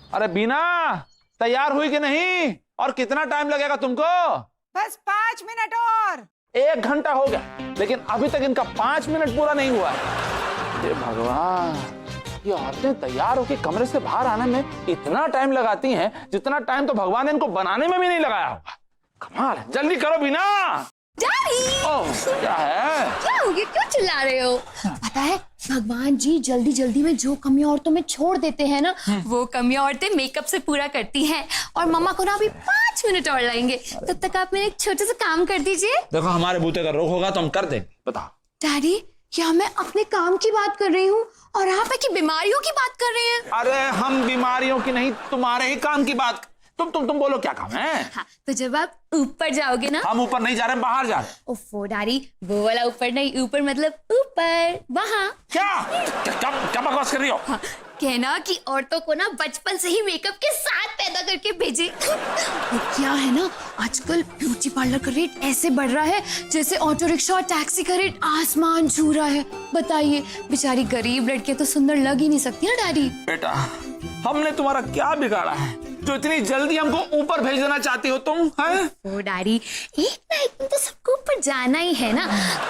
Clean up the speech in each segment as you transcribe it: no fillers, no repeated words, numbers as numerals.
अरे बीना, तैयार हुई कि नहीं? और कितना टाइम लगेगा तुमको? बस 5 मिनट और। 1 घंटा हो गया, लेकिन अभी तक इनका 5 मिनट पूरा नहीं हुआ है। हे भगवान, ये औरतें तैयार होकर कमरे से बाहर आने में इतना टाइम लगाती हैं जितना टाइम तो भगवान ने इनको बनाने में भी नहीं लगाया होगा। कमाल है, जल्दी करो बीना। डैडी! ओह, क्या है? क्या हो गया, क्यों चिल्ला रहे हो? पता है भगवान जी जल्दी जल्दी में जो कमियां औरतों में छोड़ देते हैं ना, वो कमियां औरतें मेकअप से पूरा करती हैं। और मम्मा को ना अभी 5 मिनट और लगेंगे, तब तक आप मेरे एक छोटे से काम कर दीजिए। देखो, हमारे बूते का रोग होगा तो हम कर देंगे। बताओ। डैडी, क्या मैं अपने काम की बात कर रही हूँ और आप है कि बीमारियों की बात कर रहे हैं? अरे हम बीमारियों की नहीं, तुम्हारे ही काम की बात। तुम बोलो, क्या काम है? हाँ, तो जब आप ऊपर जाओगे ना। हम ऊपर नहीं जा रहे, बाहर जा रहे। ओफो डैडी, वो वाला ऊपर नहीं, ऊपर मतलब ऊपर, वहाँ। क्या बकवास कर रही हो? हाँ, कहना कि औरतों को ना बचपन से ही मेकअप के साथ पैदा करके भेजे। क्या है ना, आजकल ब्यूटी पार्लर का रेट ऐसे बढ़ रहा है जैसे ऑटो रिक्शा और टैक्सी का रेट आसमान छू रहा है। बताइए, बेचारी गरीब लड़कियां तो सुंदर लग ही नहीं सकती ना डैडी। बेटा, हमने तुम्हारा क्या बिगाड़ा है जो इतनी जल्दी हमको ऊपर भेज देना चाहती हो तुम? हैं? ओ डैडी, एक ना एक दिन तो सबको ऊपर जाना ही है ना।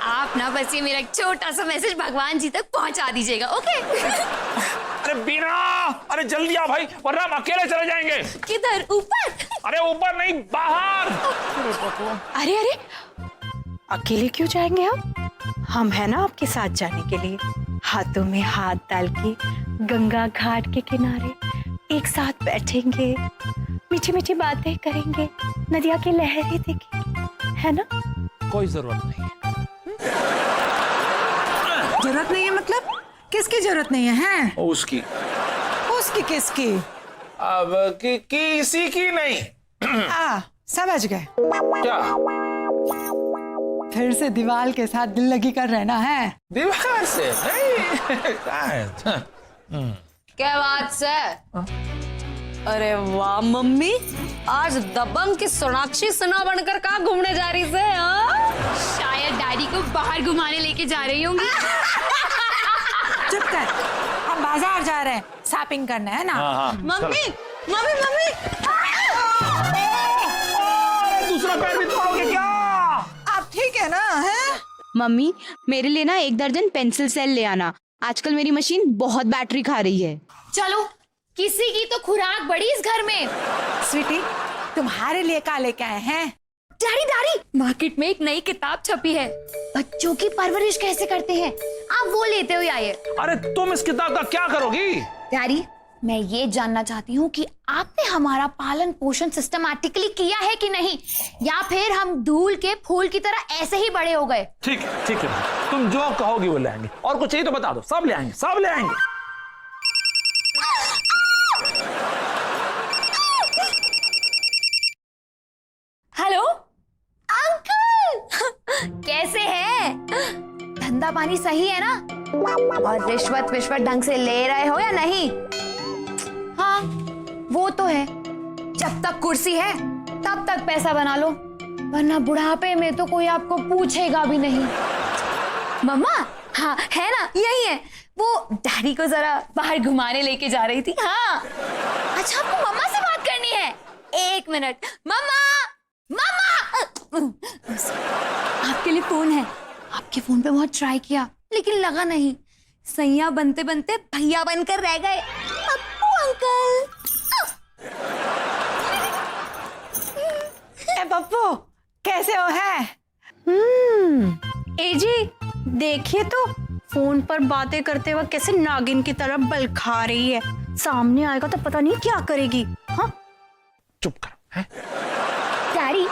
आप ना बस ये मेरा एक छोटा सा मैसेज भगवान जी तक पहुंचा दीजिएगा, ओके? अरे बीना, अरे जल्दी आ भाई, वरना हम अकेले चले जाएंगे। किधर? ऊपर? अरे ऊपर नहीं, बाहर। अरे अरे, अकेले क्यों जाएंगे हम है ना आपके साथ जाने के लिए। हाथों में हाथ डाल के गंगा घाट के किनारे एक साथ बैठेंगे, मीठी मीठी बातें करेंगे, नदिया की लहरें देखेंगे, है ना? कोई जरूरत नहीं है। जरूरत नहीं है मतलब? किसकी जरूरत नहीं है? उसकी। उसकी किसकी? अब किसी की नहीं। समझ गए। क्या? फिर से दीवार के साथ दिल लगी कर रहना है? दीवार से नहीं। क्या है? क्या बात से? अरे वाह मम्मी, आज दबंग की सोनाक्षी सिन्हा बनकर कहाँ घूमने जा रही से? शायद डैडी को बाहर घुमाने लेके जा रही होंगी। चुप कर, हम बाजार जा रहे हैं, शॉपिंग करना है ना? हाँ। मम्मी मम्मी मम्मी, दूसरा पैर भी तोड़ोगे क्या? आप ठीक है ना? है मम्मी, मेरे लिए ना 1 दर्जन पेंसिल सेल ले आना, आजकल मेरी मशीन बहुत बैटरी खा रही है। चलो, किसी की तो खुराक बढ़ी इस घर में। स्वीटी, तुम्हारे लिए क्या लेके आए हैं? डैडी डैडी, मार्केट में एक नई किताब छपी है, बच्चों की परवरिश कैसे करते हैं, आप वो लेते हुए आइए। अरे तुम इस किताब का क्या करोगी? डैडी, मैं ये जानना चाहती हूँ कि आपने हमारा पालन पोषण सिस्टमैटिकली किया है कि नहीं, या फिर हम धूल के फूल की तरह ऐसे ही बड़े हो गए। ठीक है, तुम जो कहोगी वो ले आएंगे। और कुछ चाहिए तो बता दो, सब ले आएंगे, सब ले आएंगे। हेलो अंकल, कैसे हैं? धंधा पानी सही है ना? और रिश्वत विश्वत ढंग से ले रहे हो या नहीं? हाँ, वो तो है, जब तक कुर्सी है तब तक पैसा बना लो, वरना बुढ़ापे में तो कोई आपको पूछेगा भी नहीं। मम्मा, हाँ है ना, यही है। वो डैडी को जरा बाहर घुमाने लेके जा रही थी। हाँ, अच्छा आपको मम्मा से बात करनी है? 1 मिनट। मम्मा, मम्मा, आपके लिए फोन है। आपके फोन पे बहुत ट्राई किया लेकिन लगा नहीं, सैया बनते बनते भैया बनकर रह गए। अप्पू अंकल। ए पप्पू, कैसे हो? है ए जी, देखिए तो फोन पर बातें करते वक्त कैसे नागिन की तरह बल खा रही है। सामने आएगा तो पता नहीं क्या करेगी। हाँ, चुप कर। है? डैडी,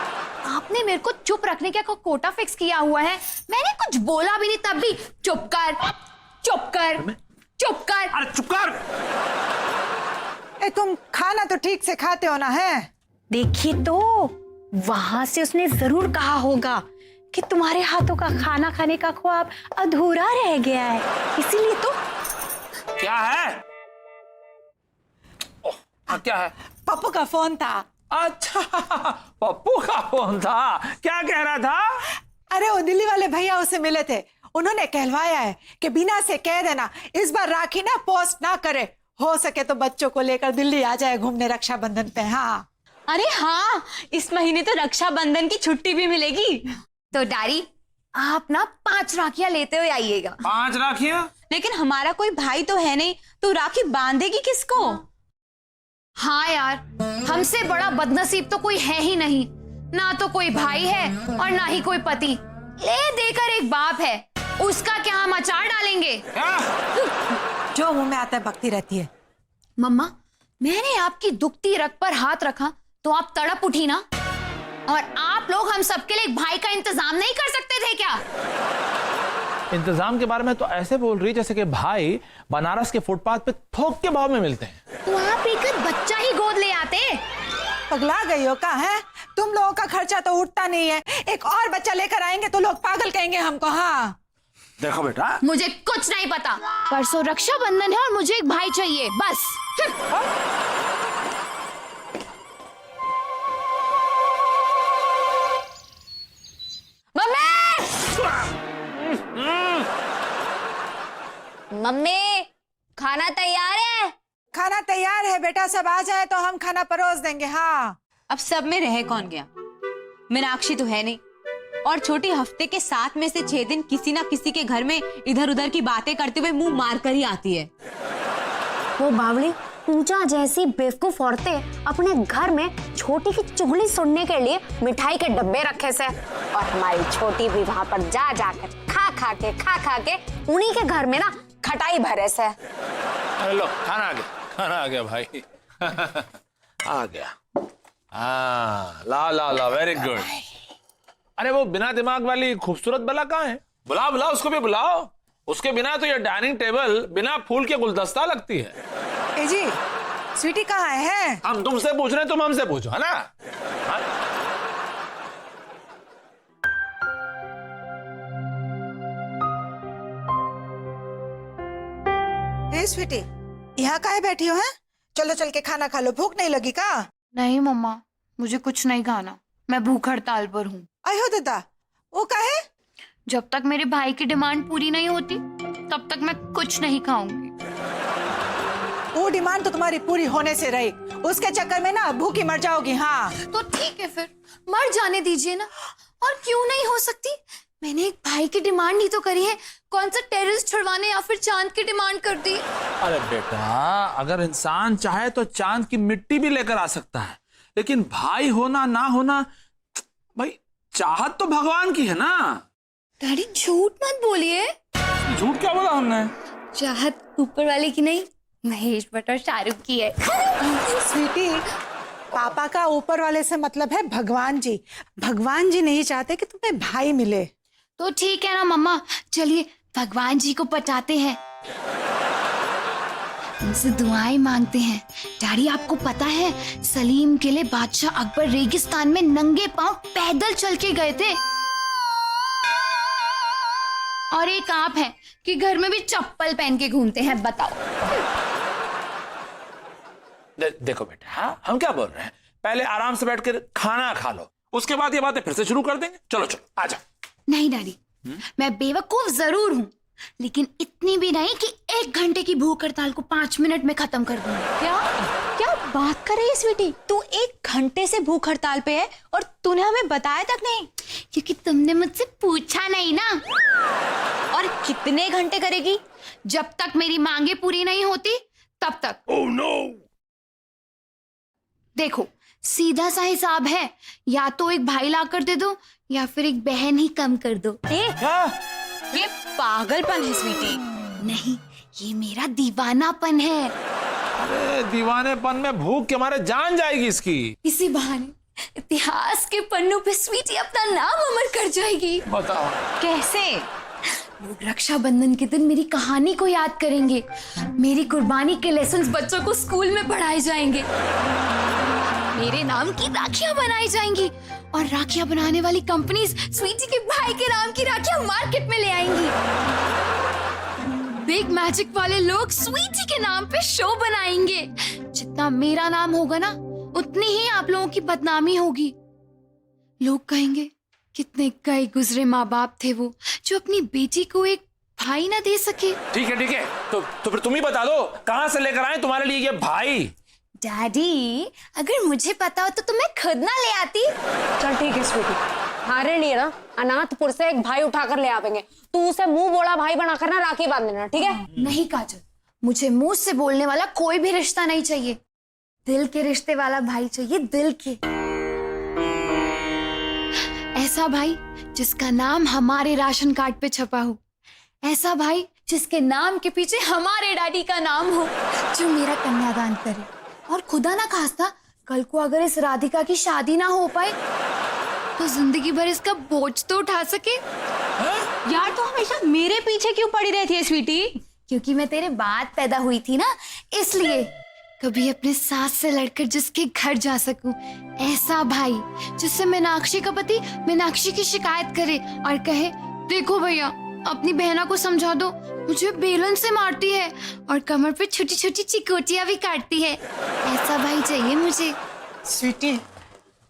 आपने मेरे को चुप रखने का कोटा फिक्स किया हुआ है, मैंने कुछ बोला भी नहीं तब भी चुप कर, चुप कर, चुप कर। अरे चुप कर। ए, तुम खाना तो ठीक से खाते हो ना? है, देखिए तो वहां से उसने जरूर कहा होगा कि तुम्हारे हाथों का खाना खाने का ख्वाब अधूरा रह गया है, इसीलिए तो। क्या है? क्या है? पप्पू का फोन था। अच्छा, पप्पू का फोन था। क्या कह रहा था? अरे वो दिल्ली वाले भैया उसे मिले थे, उन्होंने कहलवाया है कि बिना से कह देना इस बार राखी ना पोस्ट ना करे, हो सके तो बच्चों को लेकर दिल्ली आ जाए घूमने रक्षाबंधन पे। हाँ अरे हाँ, इस महीने तो रक्षाबंधन की छुट्टी भी मिलेगी। तो डैडी आप ना 5 राखियां लेते हुए आइएगा। 5 राखियां? लेकिन हमारा कोई भाई तो है नहीं, तो राखी बांधेगी किसको? हाँ यार, हमसे बड़ा बदनसीब तो कोई है ही नहीं। ना तो कोई भाई है और ना ही कोई पति। ले देकर एक बाप है, उसका क्या हम अचार डालेंगे? जो मुंह में आता है बकती रहती है। मम्मा, मैंने आपकी दुखती रग पर हाथ रखा तो आप तड़प उठी ना। और आप लोग हम सबके लिए एक भाई का इंतजाम नहीं कर सकते थे क्या? इंतजाम के बारे में तो ऐसे बोल रही जैसे कि भाई बनारस के फुटपाथ पे थोक के भाव में मिलते हैं। तो आप एक बच्चा ही गोद ले आते। पगला गई हो का है? तुम लोगों का खर्चा तो उठता नहीं है, एक और बच्चा लेकर आएंगे तो लोग पागल कहेंगे हमको। हाँ देखो बेटा, मुझे कुछ नहीं पता। परसों रक्षाबंधन है और मुझे एक भाई चाहिए, बस। मम्मी खाना तैयार है? खाना तैयार है बेटा, सब आ जाए तो हम खाना परोस देंगे। हाँ अब सब में रह कौन गया? मीनाक्षी तो है नहीं, और छोटी हफ्ते के 7 में से 6 दिन किसी ना किसी के घर में इधर उधर की बातें करते हुए मुंह मार कर ही आती है। वो बावली पूजा जैसी बेवकूफ औरतें अपने घर में छोटी की चुगली सुनने के लिए मिठाई के डब्बे रखे से, और हमारी छोटी भी वहां पर जा जाकर खा खा के उन्हीं के घर में ना खटाई भरे से। अरे लो खाना आ गया भाई। आ गया। हाँ ला वेरी गुड। अरे वो बिना दिमाग वाली खूबसूरत बला कहाँ है? बुलाओ उसको भी बुलाओ। उसके बिना तो ये डाइनिंग टेबल बिना फूल के गुलदस्ता लगती है। ए जी, स्वीटी कहाँ है? हम तुमसे पूछ रहे हैं, तुम हमसे पूछो, है ना? हाँ? ए स्वीटी, यहाँ काहे बैठी हो? है चलो चल के खाना खा लो, भूख नहीं लगी का? नहीं मम्मा, मुझे कुछ नहीं खाना, मैं भूख हड़ताल पर हूँ। आयो दादा, वो काहे? जब तक मेरे भाई की डिमांड पूरी नहीं होती तब तक मैं कुछ नहीं खाऊंगी। वो डिमांड तो तुम्हारी पूरी होने से रही, उसके चक्कर में ना भूखी मर जाओगी। हाँ तो ठीक है, फिर मर जाने दीजिए ना। और क्यों नहीं हो सकती? मैंने एक भाई की डिमांड ही तो करी है, कौन सा टेररिस छुड़वाने या फिर चांद की डिमांड कर दी? अरे बेटा, अगर इंसान चाहे तो चांद की मिट्टी भी लेकर आ सकता है, लेकिन भाई होना ना होना, भाई चाहत तो भगवान की है ना। डैडी झूठ मत बोलिए। झूठ क्या बोला हमने? चाहत ऊपर वाले की नहीं, महेश भट्ट और शाहरुख की है। स्वीटी, पापा का ऊपर वाले से मतलब है भगवान जी। भगवान जी नहीं चाहते कि तुम्हें भाई मिले। तो ठीक है ना मम्मा, चलिए भगवान जी को पटाते हैं, उनसे दुआएं मांगते हैं। डैडी आपको पता है, सलीम के लिए बादशाह अकबर रेगिस्तान में नंगे पांव पैदल चल के गए थे। और एक आप है कि घर में भी चप्पल पहन के घूमते हैं, बताओ। देखो बेटा, हाँ हम क्या बोल रहे हैं, पहले आराम से बैठकर खाना खा लो, उसके बाद ये बातें फिर से शुरू कर देंगे। चलो आ जाओ। नहीं डैडी, मैं बेवकूफ जरूर हूँ, लेकिन इतनी भी नहीं कि 1 घंटे की भूख हड़ताल को 5 मिनट में खत्म कर दूंगी। क्या बात कर रही है स्वीटी? तू 1 घंटे से भूख हड़ताल पे है और तूने हमें बताया तक नहीं। क्योंकि तुमने मुझसे पूछा नहीं ना। और कितने घंटे करेगी? जब तक मेरी मांगे पूरी नहीं होती तब तक। Oh no. देखो, सीधा सा हिसाब है, या तो एक भाई ला कर दे दो या फिर एक बहन ही कम कर दो। ये पागलपन है स्वीटी। नहीं, ये मेरा दीवानापन है। अरे दीवानेपन में भूख के मारे जान जाएगी इसकी। इसी बहाने इतिहास के पन्नों पे स्वीटी अपना नाम अमर कर जाएगी। बताओ कैसे? लोग रक्षाबंधन के दिन मेरी कहानी को याद करेंगे, मेरी कुर्बानी के लेसन्स बच्चों को स्कूल में पढ़ाए जाएंगे, मेरे नाम की राखियां बनाई जाएंगी, और राखियां बनाने वाली कंपनीज स्वीटी के भाई के नाम की राखियां मार्केट में ले आएंगी। बिग मैजिक वाले लोग स्वीटी के नाम पे शो बनाएंगे। जितना मेरा नाम होगा ना, उतनी ही आप लोगों की बदनामी होगी। लोग कहेंगे कितने गए गुजरे माँ बाप थे वो, जो अपनी बेटी को एक भाई ना दे सके? ठीक है, तो फिर तुम ही बता दो कहां से लेकर आए तुम्हारे लिए ये भाई। डैडी, अगर मुझे पता हो तो मैं खुद ना ले आती। चल ठीक है स्वीटी, हमारे लिए ना अनाथपुर से एक भाई उठाकर ले आवेंगे, तू उसे मुंह बोला भाई बनाकर ना राखी बांध देना, ठीक है? नहीं काजल, मुझे मुंह से बोलने वाला कोई भी रिश्ता नहीं चाहिए, दिल के रिश्ते वाला भाई चाहिए, दिल के। ऐसा भाई जिसका नाम हमारे राशन कार्ड पे छपा हो, ऐसा भाई जिसके नाम के पीछे हमारे डैडी का नाम हो, जो मेरा कन्यादान करे, और खुदा ना खास्ता कल को अगर इस राधिका की शादी ना हो पाए तो जिंदगी भर इसका बोझ तो उठा सके। यार तो हमेशा मेरे पीछे क्यों पड़ी रहती है स्वीटी? क्योंकि मैं तेरे बाद पैदा हुई थी ना, इसलिए। कभी अपने सास से लड़कर जिसके घर जा सकूं, ऐसा भाई जिससे मीनाक्षी का पति मीनाक्षी की शिकायत करे और कहे, देखो भैया अपनी बहना को समझा दो, मुझे बेलन से मारती है और कमर पे छोटी छोटी चिकोटियां भी काटती है। ऐसा भाई चाहिए मुझे। स्वीटी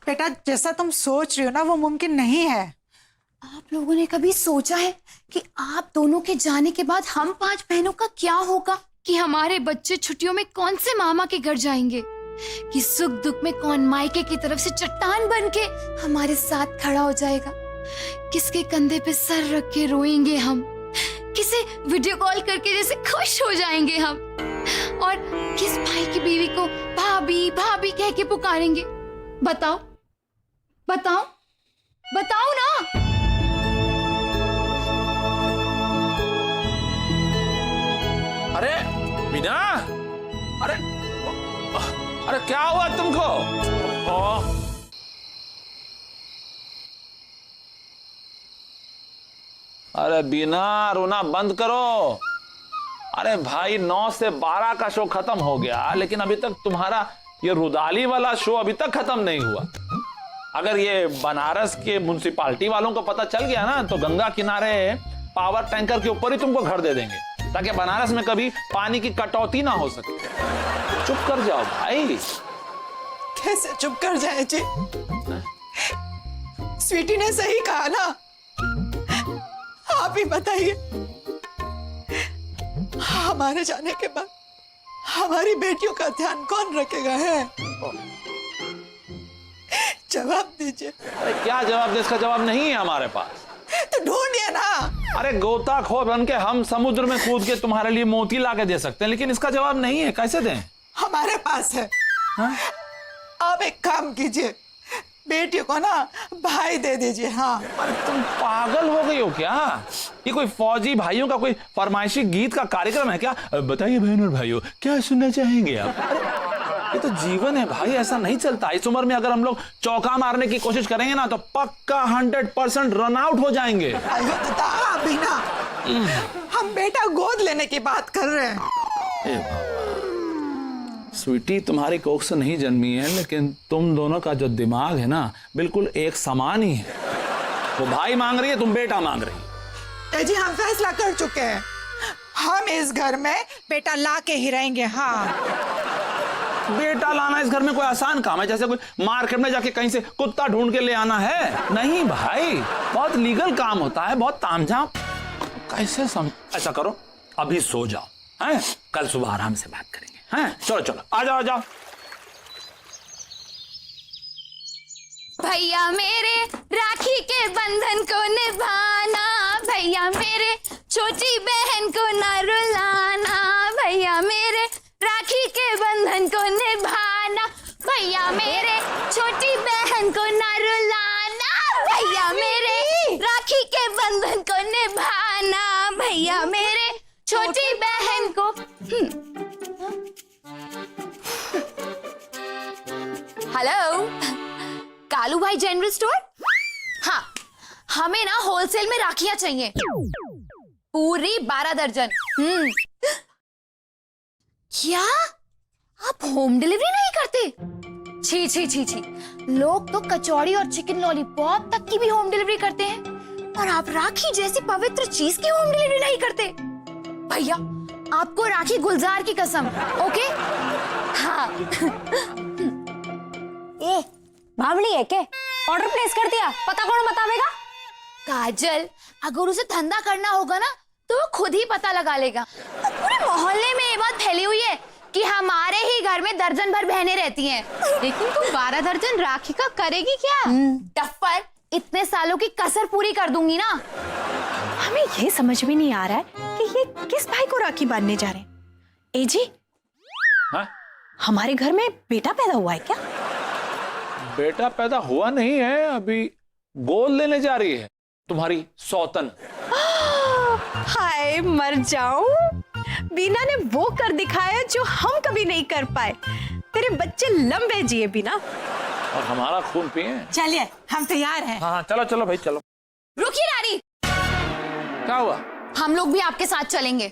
बेटा, जैसा तुम सोच रही हो ना वो मुमकिन नहीं है। आप लोगों ने कभी सोचा है कि आप दोनों के जाने के बाद हम 5 बहनों का क्या होगा? कि हमारे बच्चे छुट्टियों में कौन से मामा के घर जाएंगे? कि सुख दुख में कौन मायके की तरफ से चट्टान बन के हमारे साथ खड़ा हो जाएगा? किसके कंधे पे सर रख के रोएंगे हम? किसे वीडियो कॉल करके जैसे खुश हो जाएंगे हम? और किस भाई की बीवी को भाभी भाभी कह के पुकारेंगे? बताओ बताओ बताओ ना। अरे मीना, अरे क्या हुआ तुमको? अरे बीना, रोना बंद करो। अरे भाई 9 से 12 का शो खत्म हो गया, लेकिन अभी तक तुम्हारा ये रुदाली वाला शो अभी तक खत्म नहीं हुआ। अगर ये बनारस के म्युनिसिपालिटी वालों को पता चल गया ना तो गंगा किनारे पावर टैंकर के ऊपर ही तुमको घर दे देंगे, ताकि बनारस में कभी पानी की कटौती ना हो सके। चुप कर जाओ भाई। कैसे चुप कर जाए जी? स्वीटी ने सही कहा ना, आप ही बताइए, हमारे जाने के बाद हमारी बेटियों का ध्यान कौन रखेगा है? जवाब दीजिए। अरे क्या जवाब दे? इसका जवाब नहीं है हमारे पास। तो ढूंढिए ना। अरे गोताखोर बन के हम समुद्र में कूद के तुम्हारे लिए मोती ला के दे सकते हैं, लेकिन इसका जवाब नहीं है। कैसे दें? हमारे पास है। हाँ? आप एक काम कीजिए, बेटी को ना भाई दे दीजिए। हाँ। अरे तुम पागल हो गई हो क्या? ये कोई फौजी भाइयों का कोई फरमाइशी गीत का कार्यक्रम है क्या? बताइए बहन और भाइयों, क्या सुनना चाहेंगे आप? ये तो जीवन है भाई, ऐसा नहीं चलता। इस उम्र में अगर हम लोग चौका मारने की कोशिश करेंगे ना तो पक्का 100% रन आउट हो जाएंगे। अयो अभी ना, हम बेटा गोद लेने की बात कर रहे हैं। स्वीटी तुम्हारी कोख से नहीं जन्मी है, लेकिन तुम दोनों का जो दिमाग है ना बिल्कुल एक समान ही है। वो भाई मांग रही है, तुम बेटा मांग रही है। जी हम फैसला कर चुके हैं, हम इस घर में बेटा ला के ही रहेंगे। हाँ। बेटा लाना इस घर में कोई आसान काम है? जैसे कोई मार्केट में जाके कहीं से कुत्ता ढूंढ के ले आना है? नहीं भाई, बहुत लीगल काम होता है, बहुत तामझाम। कैसे ऐसा करो, अभी सो जाओ, हैं? कल सुबह आराम से बात करेंगे। हैं? चलो चलो, आ जाओ आ जाओ। भैया मेरे राखी के बंधन को निभाना, भैया मेरे छोटी बहन को न रुलाना, भैया मेरे राखी के बंधन को निभाना, भैया मेरे छोटी बहन को न रुलाना, भैया मेरे राखी के बंधन को निभाना, भैया मेरे छोटी बहन को। हेलो, कालू भाई जनरल स्टोर? हाँ, हमें ना होलसेल में राखियां चाहिए, पूरी 12 दर्जन। क्या आप होम डिलीवरी नहीं करते? छी छी छी छी, लोग तो कचौड़ी और चिकन लॉलीपॉप तक की भी होम डिलीवरी करते हैं, और आप राखी जैसी पवित्र चीज की होम डिलीवरी नहीं करते। भैया आपको राखी गुलजार की कसम। ओके? हाँ। ए बावली है के? ऑर्डर प्लेस कर दिया, पता कौन बतावेगा? काजल, अगर उसे धंधा करना होगा ना तो वो खुद ही पता लगा लेगा। और पूरे मोहल्ले में ये बात फैली हुई है कि हमारे ही घर में दर्जन भर बहनें रहती हैं। लेकिन तुम 12 दर्जन राखी का करेगी क्या? टप्पर, इतने सालों की कसर पूरी कर दूंगी ना। हमें ये समझ में नहीं आ रहा है कि ये किस भाई को राखी बांधने जा रहे हैं। ए जी, हाँ? हमारे घर में बेटा पैदा हुआ है क्या? बेटा पैदा हुआ नहीं है, अभी गोद लेने जा रही है तुम्हारी सौतन। हाय मर जाऊं, बीना ने वो कर दिखाया जो हम कभी नहीं कर पाए। तेरे बच्चे लंबे जिए बीना। और हमारा खून पिए। चलिए हम तैयार हैं। हाँ चलो चलो भाई चलो। रुकिए नारी, क्या हुआ? हम लोग भी आपके साथ चलेंगे।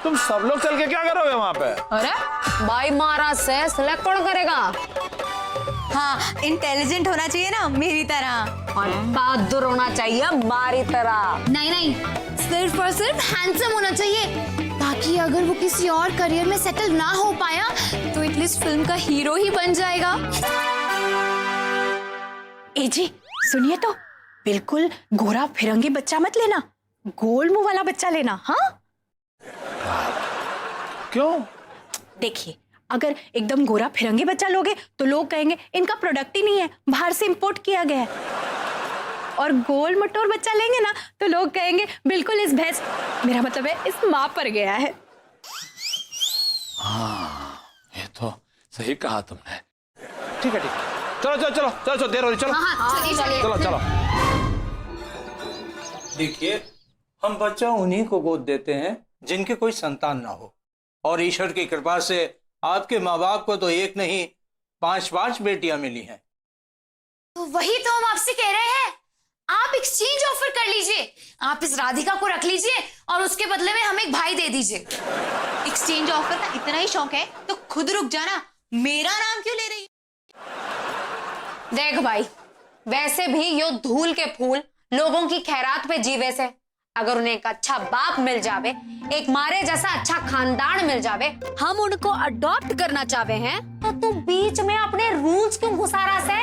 तुम सब लोग चल के क्या करोगे वहाँ पे? अरे भाई महाराज से सिलेक्ट कौन करेगा? हाँ, इंटेलिजेंट होना चाहिए ना मेरी तरह। और बहादुर होना चाहिए हमारी तरह। नहीं नहीं, सिर्फ और सिर्फ हैंडसम होना चाहिए, ताकि अगर वो किसी और करियर में सेटल ना हो पाया तो एटलीस्ट फिल्म का हीरो ही बन जाएगा। ए जी सुनिए तो, बिल्कुल गोरा फिरंगी बच्चा मत लेना, गोल मुंह वाला बच्चा लेना। हाँ क्यों? देखिए, अगर एकदम गोरा फिरंगी बच्चा लोगे तो लोग कहेंगे इनका प्रोडक्ट ही नहीं है, बाहर से इंपोर्ट किया गया है। और गोल मटोर बच्चा लेंगे ना तो लोग कहेंगे बिल्कुल इस भैंस, मेरा मतलब है इस माँ पर गया है। हाँ ये तो सही कहा तुमने। ठीक है ठीक है, चलो चलो चलो चलो चलो, देर हो रही, चलो हाँ, चलिए चलो चलो। देखिए, हम बच्चा उन्हीं को गोद देते हैं जिनके कोई संतान ना हो, और ईश्वर की कृपा से आपके माँ बाप को तो एक नहीं 5 बेटियां मिली हैं। तो वही तो हम आपसे कह रहे हैं, आप एक्सचेंज ऑफर कर लीजिए। आप इस राधिका को रख लीजिए और उसके बदले में हमें एक भाई दे दीजिए। एक्सचेंज ऑफर का इतना ही शौक है तो खुद रुक जाना, मेरा नाम क्यों ले रही है? देख भाई, वैसे भी यो धूल के फूल लोगों की खैरात पे जीवे से, अगर उन्हें एक अच्छा बाप मिल जावे, एक मारे जैसा अच्छा खानदान मिल जावे, हम उनको अडॉप्ट करना चाहते हैं, तो तू बीच में अपने रूल्स क्यों घुसा रहा से?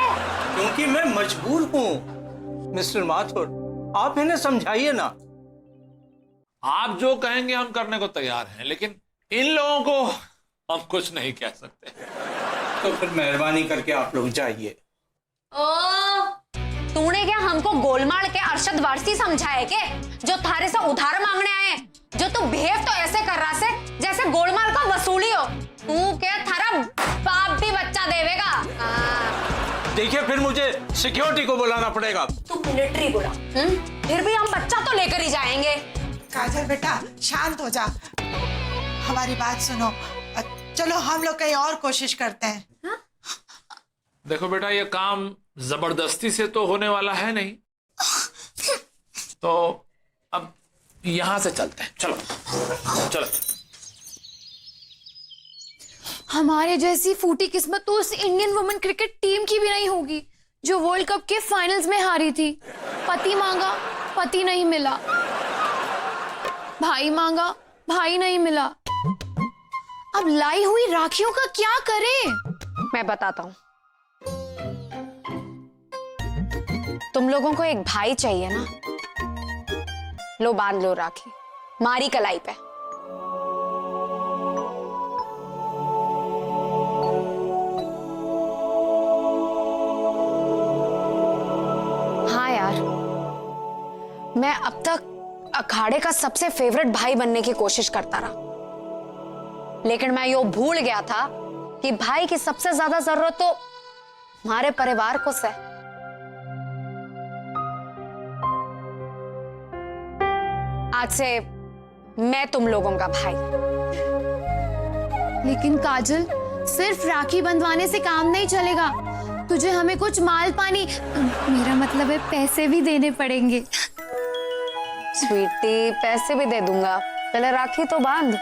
क्योंकि मैं मजबूर हूँ। मिस्टर माथुर, आप इन्हें समझाइए ना। आप जो कहेंगे हम करने को तैयार हैं, लेकिन इन लोगों को हम कुछ नहीं कह सकते। तो फिर मेहरबानी करके आप लोग जाइए। ओ, तूने क्या हमको गोलमाल के अरशद वारसी समझा है के, जो थारे से उधार मांगने आए? जो तू बिहेव तो ऐसे कर रहा से जैसे गोलमाल का वसूली हो। तू क्या थारा बाप भी बच्चा देवेगा? देखिए, फिर मुझे सिक्योरिटी को बुलाना पड़ेगा। तू मिलिट्री बुला, फिर भी हम बच्चा तो लेकर ही जाएंगे। काजल बेटा शांत हो जा, हमारी बात सुनो। चलो हम लोग कहीं और कोशिश करते हैं। देखो बेटा, ये काम जबरदस्ती से तो होने वाला है नहीं, तो अब यहां से चलते हैं। चलो चलो। हमारे जैसी फूटी किस्मत तो उस इंडियन वुमेन क्रिकेट टीम की भी नहीं होगी जो वर्ल्ड कप के फाइनल्स में हारी थी। पति मांगा, पति नहीं मिला, भाई मांगा, भाई नहीं मिला। अब लाई हुई राखियों का क्या करें? मैं बताता हूँ। तुम लोगों को एक भाई चाहिए ना, लो बांध लो राखी मारी कलाई पे। हाँ यार, मैं अब तक अखाड़े का सबसे फेवरेट भाई बनने की कोशिश करता रहा, लेकिन मैं यो भूल गया था कि भाई की सबसे ज्यादा जरूरत तो हमारे परिवार को से। आज से मैं तुम लोगों का भाई। लेकिन काजल, सिर्फ राखी बंधवाने से काम नहीं चलेगा, तुझे हमें कुछ माल पानी, मेरा मतलब है पैसे भी देने पड़ेंगे। स्वीटी, पैसे भी दे दूंगा, पहले राखी तो बांध।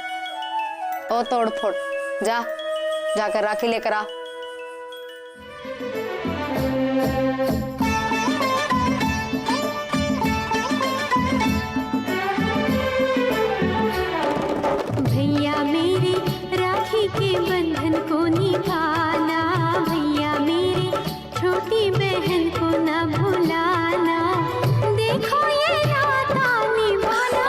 ओ तोड़ फोड़, जाकर राखी लेकर आ। भैया मेरे राखी के बंधन को निभाना, भैया मेरी छोटी बहन को न भुलाना, देखो ये नाता निभाना।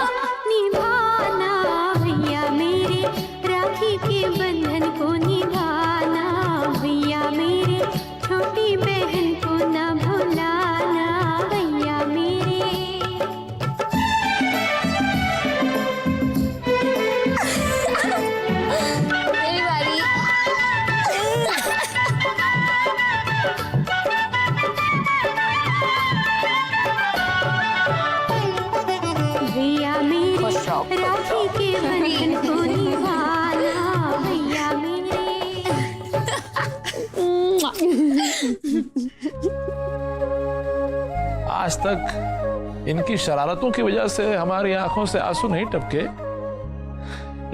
आज तक इनकी शरारतों की वजह से हमारी आंखों से आंसू नहीं टपके,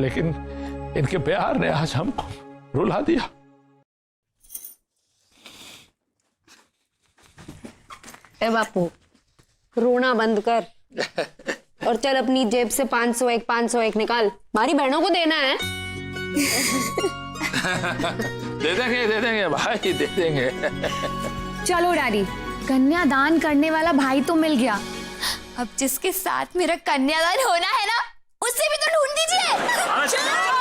लेकिन इनके प्यार ने आज हमको रुला दिया। ए बापू, रोना बंद कर और चल अपनी जेब से 501 निकाल, हमारी बहनों को देना है। दे देंगे भाई, दे देंगे। चलो डैडी, कन्यादान करने वाला भाई तो मिल गया, अब जिसके साथ मेरा कन्यादान होना है ना, उससे भी तो ढूंढ दीजिए। चलो।